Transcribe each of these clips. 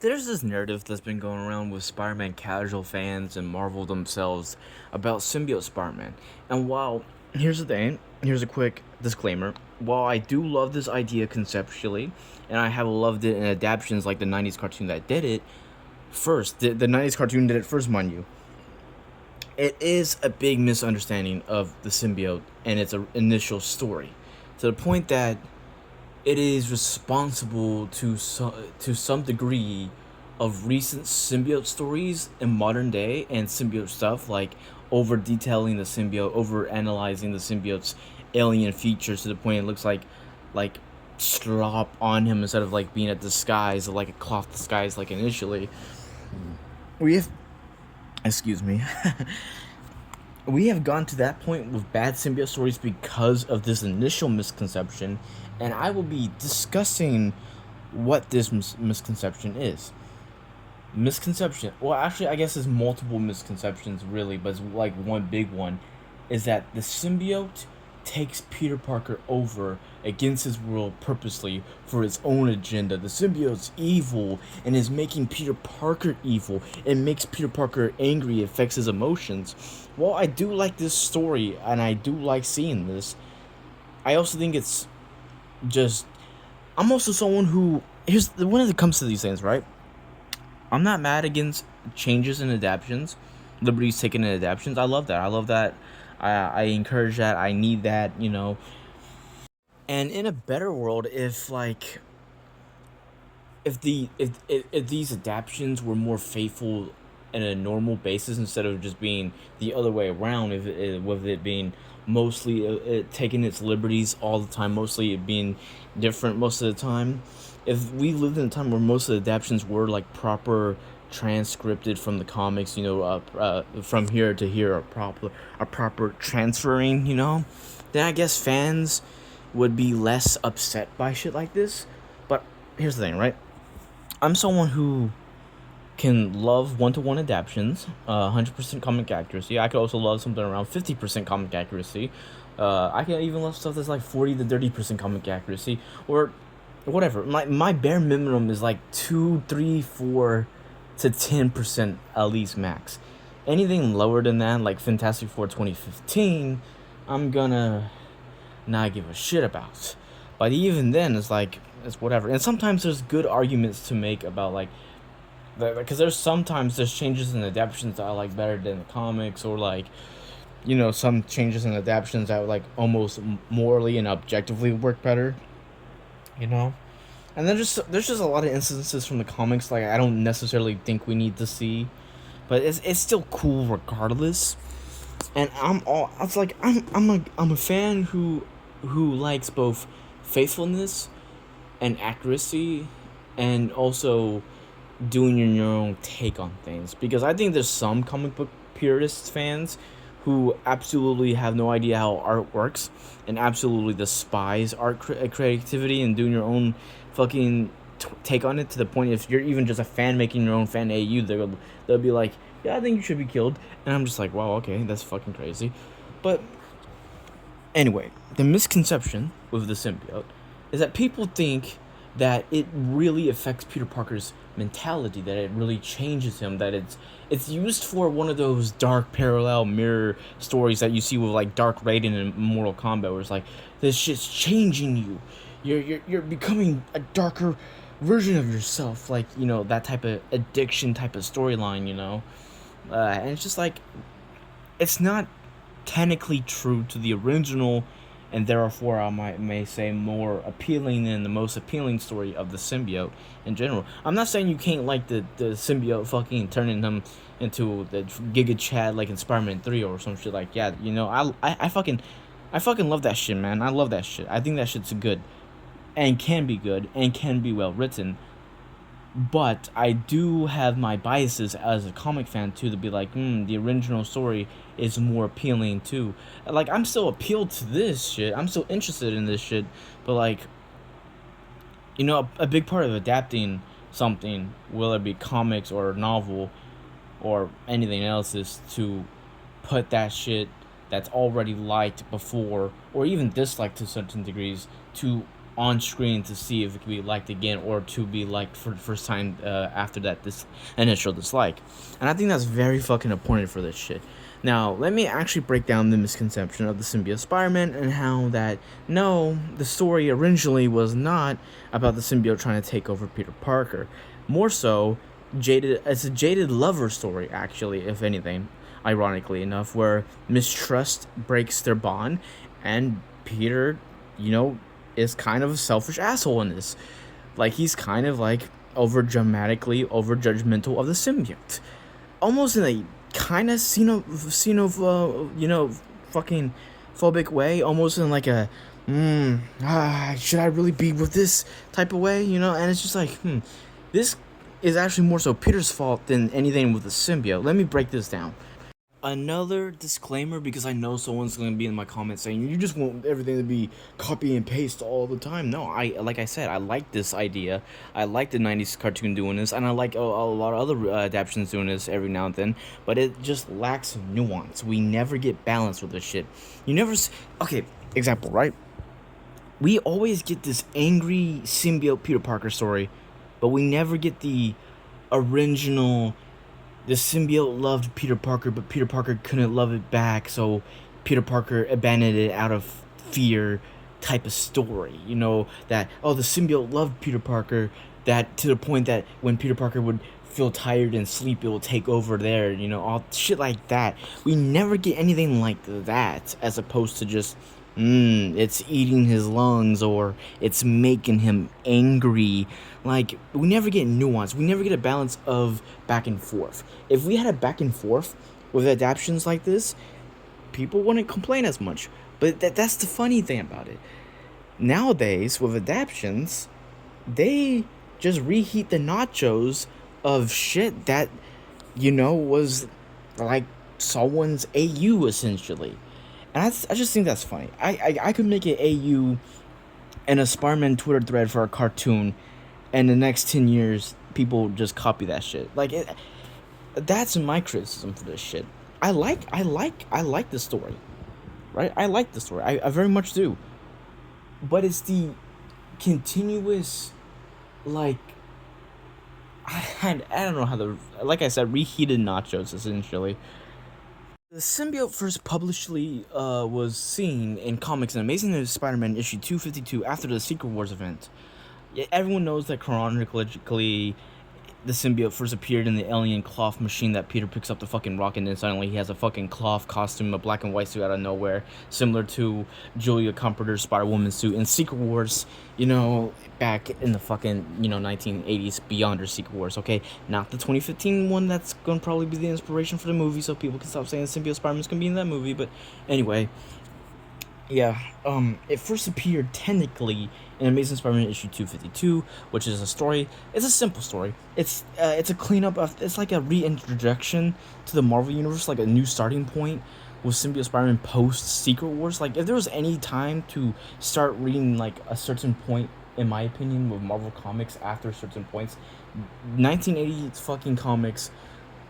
There's this narrative that's been going around with Spider-Man casual fans and Marvel themselves about Symbiote Spider-Man. And while, here's the thing, here's a quick disclaimer. While I do love this idea conceptually, and I have loved it in adaptations like the 90s cartoon that did it first, the 90s cartoon did it first, mind you, it is a big misunderstanding of the symbiote and its initial story. To the point that it is responsible to some degree of recent symbiote stories in modern day and symbiote stuff, like over detailing the symbiote, over analyzing the symbiote's alien features to the point it looks like slop on him instead of like being a disguise, like a cloth disguise like initially. We have, excuse me, we have gone to that point with bad symbiote stories because of this initial misconception, and I will be discussing what this misconception is. Misconception, well, actually, I guess there's multiple misconceptions, really, but it's like one big one is that the symbiote takes Peter Parker over against his will purposely for its own agenda. The symbiote's evil and is making Peter Parker evil. It makes Peter Parker angry, it affects his emotions. While I do like this story and I do like seeing this, I also think it's just. I'm also someone who. When it comes to these things, right? I'm not mad against changes and adaptations, liberties taken in adaptations. I love that. I love that. I encourage that. I need that. And in a better world, if these adaptations were more faithful in a normal basis instead of just being the other way around, with it being mostly taking its liberties all the time, mostly it being different most of the time. If we lived in a time where most of the adaptations were like proper transcripted from the comics, from here to here, a proper transferring, then I guess fans would be less upset by shit like this. But here's the thing, right? I'm someone who can love one-to-one adaptations, 100% comic accuracy. I could also love something around 50% comic accuracy. I can even love stuff that's like 40 to 30% comic accuracy, or whatever. My bare minimum is like 2, 3, 4 to 10% at least max. Anything lower than that, like Fantastic Four 2015, I'm gonna not give a shit about. But even then, it's whatever. And sometimes there's good arguments to make about like, because there's changes in adaptations that I like better than the comics, or like, some changes in adaptations that like almost morally and objectively work better. You know. And then there's just a lot of instances from the comics like I don't necessarily think we need to see, but it's still cool regardless. And I'm a fan who likes both faithfulness and accuracy, and also doing your own take on things, because I think there's some comic book purist fans who absolutely have no idea how art works and absolutely despise art creativity and doing your own fucking take on it, to the point if you're even just a fan making your own fan AU, they'll be like, yeah, I think you should be killed. And I'm just like, wow, okay, that's fucking crazy. But anyway, the misconception with the symbiote is that people think that it really affects Peter Parker's mentality, that it really changes him, that it's used for one of those dark parallel mirror stories that you see with like Dark Raiden and Mortal Kombat, where it's like this shit's changing you. You're becoming a darker version of yourself, like that type of addiction type of storyline. And it's just like, it's not technically true to the original, and therefore may say more appealing than the most appealing story of the symbiote in general. I'm not saying you can't like the symbiote fucking turning him into the Giga Chad like in Spider-Man 3 or some shit like, yeah, I fucking love that shit, man. I love that shit. I think that shit's good and can be good and can be well written. But I do have my biases as a comic fan too, to be like, the original story is more appealing too. Like, I'm still appealed to this shit. I'm still interested in this shit. But like, a big part of adapting something, whether it be comics or novel or anything else, is to put that shit that's already liked before or even disliked to certain degrees, to on screen to see if it could be liked again or to be liked for the first time after that this initial dislike. And I think that's very fucking important for this shit. Now, let me actually break down the misconception of the symbiote Spider-Man and how that, no, the story originally was not about the symbiote trying to take over Peter Parker. More so, it's a jaded lover story, actually, if anything, ironically enough, where mistrust breaks their bond and Peter, you know, is kind of a selfish asshole in this. Like, he's kind of like over dramatically, over judgmental of the symbiote. Almost in a kind of fucking phobic way. Almost in like a, should I really be with this type of way, you know? And it's just like, this is actually more so Peter's fault than anything with the symbiote. Let me break this down. Another disclaimer, because I know someone's going to be in my comments saying you just want everything to be copy and paste all the time. No, like I said, I like this idea. I like the 90s cartoon doing this, and I like a lot of other adaptations doing this every now and then, but it just lacks nuance. We never get balance with this shit. You never okay, example, right? We always get this angry symbiote Peter Parker story, but we never get the original. The symbiote loved Peter Parker, but Peter Parker couldn't love it back, so Peter Parker abandoned it out of fear type of story. You know, that, oh, the symbiote loved Peter Parker, that to the point that when Peter Parker would feel tired and sleep, it will take over there, you know, all shit like that. We never get anything like that, as opposed to just, it's eating his lungs, or it's making him angry. Like, we never get nuance. We never get a balance of back and forth. If we had a back and forth with adaptations like this, people wouldn't complain as much. But that's the funny thing about it. Nowadays, with adaptations, they just reheat the nachos of shit that, you know, was like someone's AU, essentially. And I just think that's funny. I could make an AU and a Spider-Man Twitter thread for a cartoon, and the next 10 years, people just copy that shit. Like, that's my criticism for this shit. I like the story, right? I like the story. I very much do. But it's the continuous, like, I don't know how to, like I said, reheated nachos, essentially. The symbiote first publicly was seen in comics in Amazing Spider-Man issue 252 after the Secret Wars event. Yeah, everyone knows that chronologically, the symbiote first appeared in the alien cloth machine that Peter picks up the fucking rocket, and then suddenly he has a fucking cloth costume, a black and white suit out of nowhere, similar to Julia Comforter's Spider-Woman suit in Secret Wars, you know, back in the fucking, 1980s, beyond her Secret Wars, okay? Not the 2015 one that's gonna probably be the inspiration for the movie, so people can stop saying symbiote Spider-Man's gonna be in that movie, but anyway. Yeah, it first appeared technically in Amazing Spider-Man issue 252, which is a story. It's a simple story. It's a cleanup of. It's like a reintroduction to the Marvel universe, like a new starting point with Symbiote Spider-Man post Secret Wars. Like, if there was any time to start reading like a certain point, in my opinion, with Marvel comics after certain points, 1980 fucking comics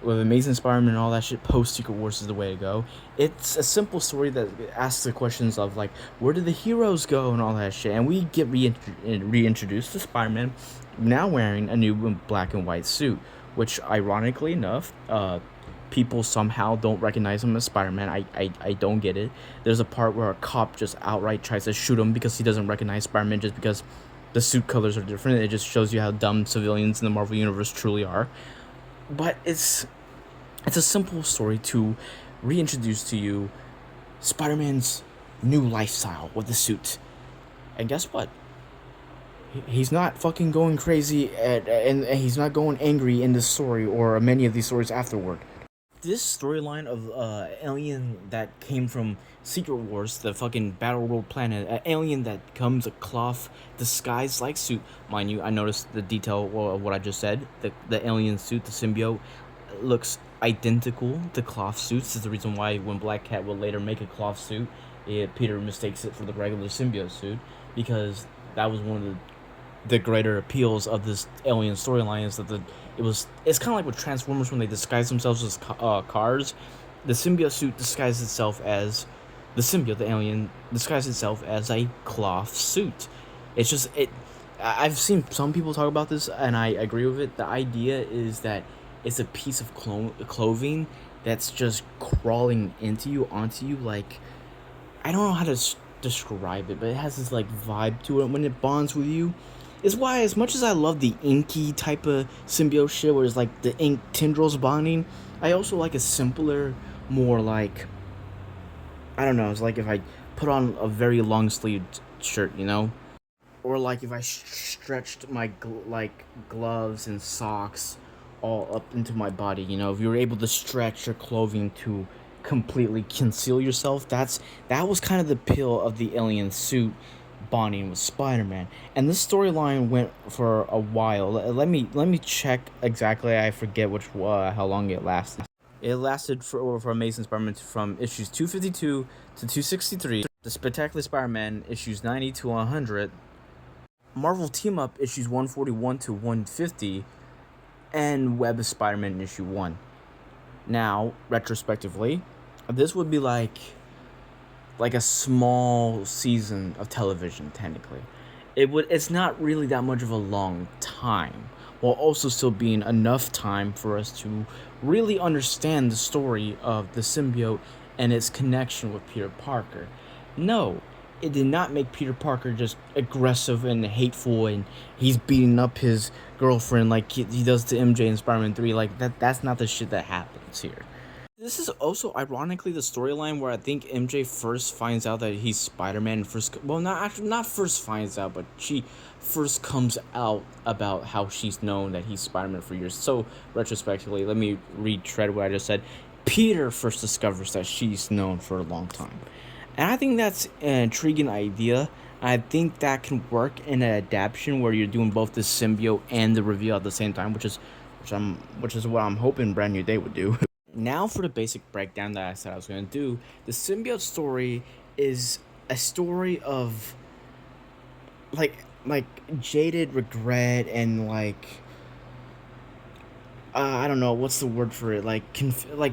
with Amazing Spider-Man and all that shit post Secret Wars is the way to go. It's a simple story that asks the questions of, like, where did the heroes go and all that shit, and we get reintroduced to Spider-Man now wearing a new black and white suit, which ironically enough, people somehow don't recognize him as Spider-Man. I don't get it. There's a part where a cop just outright tries to shoot him because he doesn't recognize Spider-Man just because the suit colors are different. It just shows you how dumb civilians in the Marvel Universe truly are. But it's a simple story to reintroduce to you Spider-Man's new lifestyle with the suit. And guess what? He's not fucking going crazy and he's not going angry in this story or many of these stories afterward. This storyline of alien that came from Secret Wars, the fucking Battle World planet, an alien that comes a cloth disguised like suit. Mind you, I noticed the detail of what I just said. The alien suit, the symbiote, looks identical to cloth suits. This is the reason why when Black Cat will later make a cloth suit, Peter mistakes it for the regular symbiote suit, because that was one of the greater appeals of this alien storyline, is that it's kind of like with Transformers when they disguise themselves as cars. The symbiote suit disguises itself as the symbiote, the alien disguises itself as a cloth suit. It's just it. I've seen some people talk about this, and I agree with it. The idea is that it's a piece of clothing that's just crawling into you, onto you. Like, I don't know how to describe it, but it has this like vibe to it when it bonds with you. Is why, as much as I love the inky type of symbiote shit, where it's like the ink tendrils bonding, I also like a simpler, more like, I don't know. It's like if I put on a very long sleeved shirt, or like if I stretched my gloves and socks all up into my body. If you were able to stretch your clothing to completely conceal yourself, that was kind of the appeal of the alien suit bonding with Spider-Man. And this storyline went for a while. Let me check exactly. I forget which how long it lasted. It lasted for Amazing Spider-Man from issues 252 to 263. The Spectacular Spider-Man issues 90 to 100. Marvel Team Up issues 141 to 150, and Web of Spider-Man issue 1. Now, retrospectively, this would be like a small season of television technically. It's not really that much of a long time, while also still being enough time for us to really understand the story of the symbiote and its connection with Peter Parker. No, it did not make Peter Parker just aggressive and hateful, and he's beating up his girlfriend like he does to MJ in Spider-Man 3. Like, that's not the shit that happens here. This is also ironically the storyline where I think MJ first finds out that he's Spider-Man. Not first finds out, but she first comes out about how she's known that he's Spider-Man for years. So retrospectively, let me retread what I just said. Peter first discovers that she's known for a long time, and I think that's an intriguing idea. I think that can work in an adaptation where you're doing both the symbiote and the reveal at the same time, which is what I'm hoping Brand New Day would do. Now for the basic breakdown that I said I was going to do. The symbiote story is a story of like jaded regret and I don't know what's the word for it. Like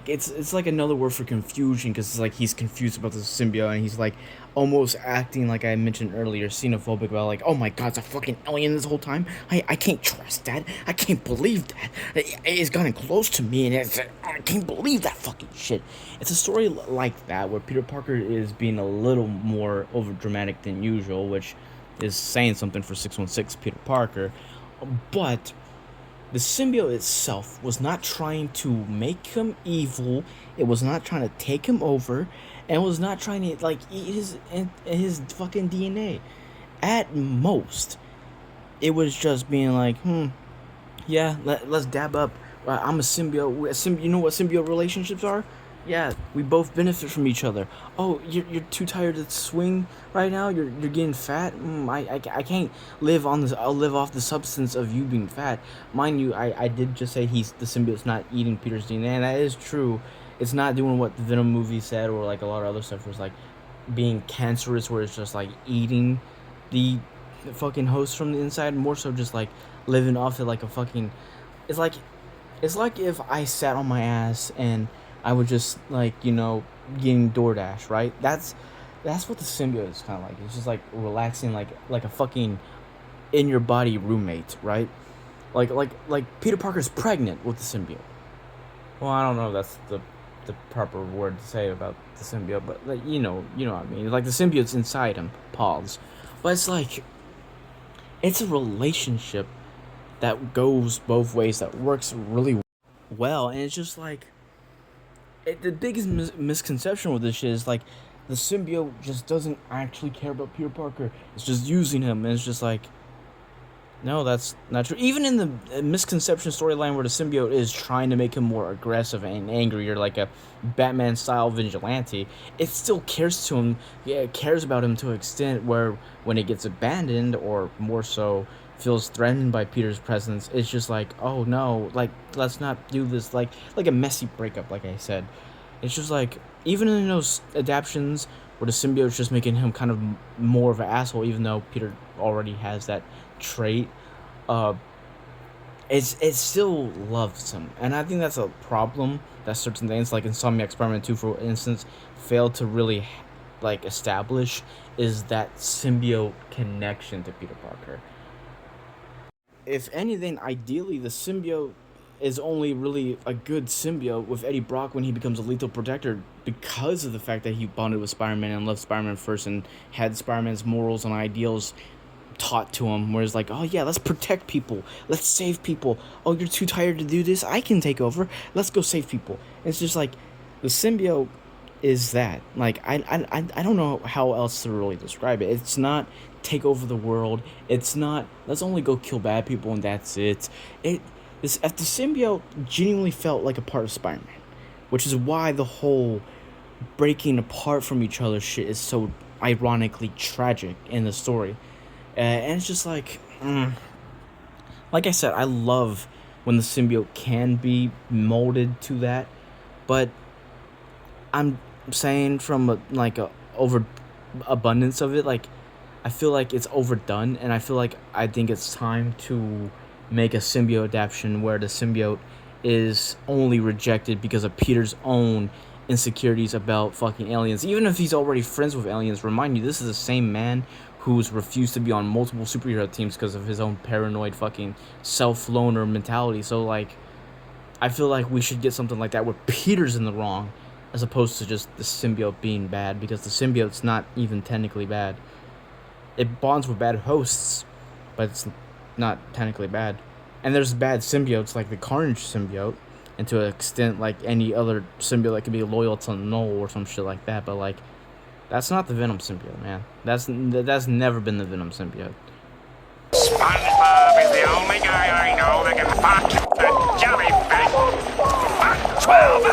it's like another word for confusion, because it's like he's confused about the symbiote, and he's like almost acting like I mentioned earlier, xenophobic about like, oh my god, it's a fucking alien this whole time. I can't trust that. I can't believe that. It's gotten close to me, and I can't believe that fucking shit. It's a story like that where Peter Parker is being a little more over dramatic than usual, which is saying something for 616 Peter Parker, but the symbiote itself was not trying to make him evil. It was not trying to take him over, and was not trying to like eat his fucking DNA. At most, it was just being like, yeah, let's dab up. I'm a symbiote. You know what symbiote relationships are? Yeah, we both benefit from each other. Oh, you're too tired to swing right now. You're getting fat. I can't live on this. I'll live off the substance of you being fat. Mind you, I did just say the symbiote's not eating Peter's DNA, and that is true. It's not doing what the Venom movie said, or like a lot of other stuff was like being cancerous, where it's just like eating the fucking host from the inside. More so, just like living off it like a fucking. It's like it's like if I sat on my ass and I would just like getting DoorDash, right? That's what the symbiote is kind of like. It's just like relaxing, like a fucking in your body roommate, right? Like Peter Parker's pregnant with the symbiote. Well, I don't know if that's the proper word to say about the symbiote, but like, you know what I mean. Like the symbiote's inside him, pause. But it's like it's a relationship that goes both ways, that works really well, and it's just like the biggest misconception with this shit is like the symbiote just doesn't actually care about Peter Parker. It's just using him, and it's just like, no, that's not true. Even in the Misconception storyline, where the symbiote is trying to make him more aggressive and angrier, like a Batman-style vigilante, it still cares to him. Yeah, it cares about him to an extent where when it gets abandoned, or more so feels threatened by Peter's presence, it's just like, oh no, like let's not do this. Like a messy breakup, like I said. It's just like, even in those adaptations where the symbiote's just making him kind of more of an asshole, even though Peter already has that trait, uh, it still loves him, and I think that's a problem that certain things like Insomniac Spider-Man 2, for instance, failed to really like establish is that symbiote connection to Peter Parker. If anything, ideally, the symbiote is only really a good symbiote with Eddie Brock when he becomes a lethal protector because of the fact that he bonded with Spider-Man and loved Spider-Man first and had Spider-Man's morals and ideals taught to him, whereas like, oh yeah, let's protect people, let's save people. Oh, you're too tired to do this, I can take over, let's go save people. It's just like the symbiote is that, like, I don't know how else to really describe it. It's not take over the world, it's not let's only go kill bad people and that's it. The symbiote genuinely felt like a part of Spider-Man, which is why the whole breaking apart from each other shit is so ironically tragic in the story. And it's just like I said, I love when the symbiote can be molded to that, but I'm saying from a over abundance of it, like I feel like it's overdone, and I think it's time to make a symbiote adaptation where the symbiote is only rejected because of Peter's own insecurities about fucking aliens. Even if he's already friends with aliens, remind you, this is the same man who's refused to be on multiple superhero teams because of his own paranoid fucking self-loner mentality. So, like, I feel like we should get something like that where Peter's in the wrong as opposed to just the symbiote being bad, because the symbiote's not even technically bad. It bonds with bad hosts, but it's not technically bad. And there's bad symbiotes like the Carnage symbiote, and to an extent like any other symbiote that could be loyal to Null or some shit like that, but like that's not the Venom symbiote, man. That's never been the Venom symbiote. SpongeBob is the only guy I know that can fuck the jellyfish. Fuck 12